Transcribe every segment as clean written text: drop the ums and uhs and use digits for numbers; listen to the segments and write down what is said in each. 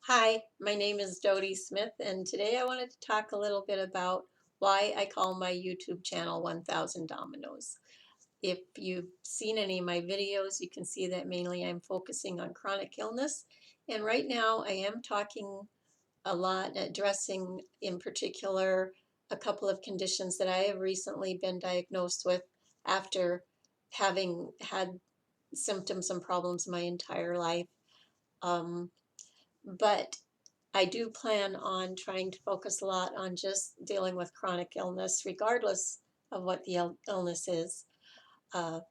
Hi, my name is Dodie Smith, and today I wanted to talk a little bit about why I call my YouTube channel 1000 Dominoes. If you've seen any of my videos, you can see that mainly I'm focusing on chronic illness. And right now I am talking a lot, addressing in particular a couple of conditions that I have recently been diagnosed with after having had symptoms and problems my entire life. Um, but I do plan on trying to focus a lot on just dealing with chronic illness, regardless of what the illness is. Uh,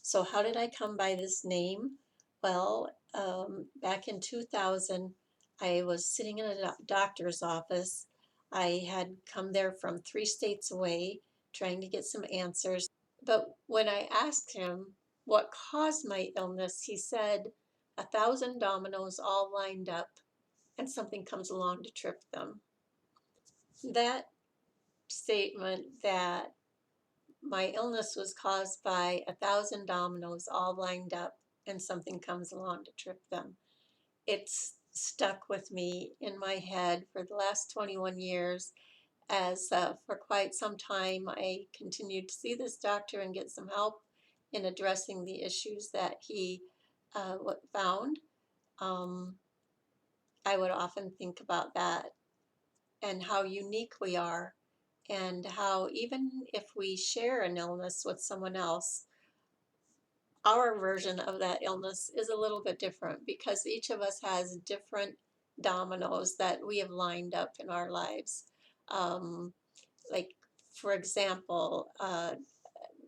so, how did I come by this name? Well, back in 2000, I was sitting in a doctor's office. I had come there from 3 states away trying to get some answers. But when I asked him what caused my illness, he said, 1,000 dominoes all lined up and something comes along to trip them. That statement that my illness was caused by 1,000 dominoes all lined up and something comes along to trip them. It's stuck with me in my head for the last 21 years as for quite some time I continued to see this doctor and get some help in addressing the issues that he found. Um, I would often think about that and how unique we are, and how even if we share an illness with someone else, our version of that illness is a little bit different because each of us has different dominoes that we have lined up in our lives. Um, like, for example,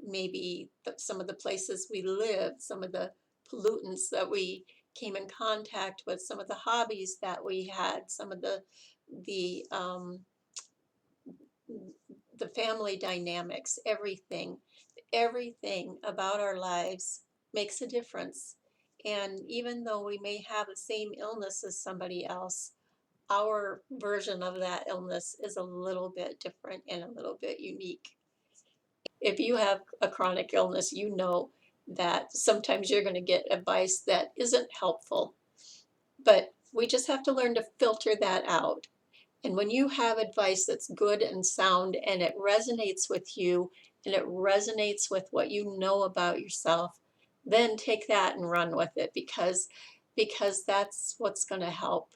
maybe some of the places we live, some of the pollutants that we came in contact with, some of the hobbies that we had, some of the the family dynamics, everything about our lives makes a difference. And even though we may have the same illness as somebody else, our version of that illness is a little bit different and a little bit unique. If you have a chronic illness, you know that sometimes you're going to get advice that isn't helpful, but we just have to learn to filter that out. And when you have advice that's good and sound and it resonates with you and it resonates with what you know about yourself, then take that and run with it because that's what's going to help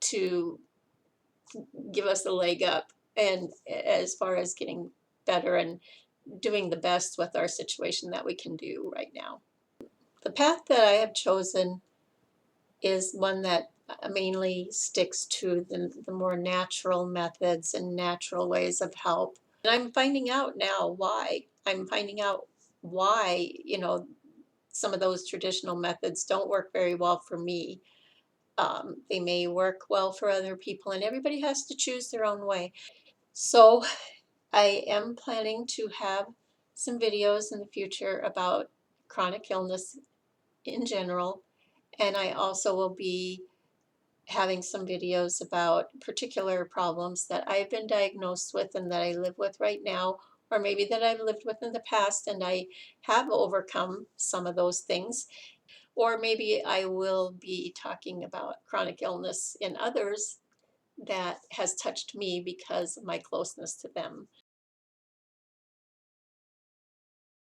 to give us a leg up and as far as getting better and doing the best with our situation that we can do right now. The path that I have chosen is one that mainly sticks to the more natural methods and natural ways of help. And I'm finding out now why. I'm finding out why, some of those traditional methods don't work very well for me. They may work well for other people, and everybody has to choose their own way. So I am planning to have some videos in the future about chronic illness in general, and I also will be having some videos about particular problems that I've been diagnosed with and that I live with right now, or maybe that I've lived with in the past and I have overcome some of those things. Or maybe I will be talking about chronic illness in others that has touched me because of my closeness to them.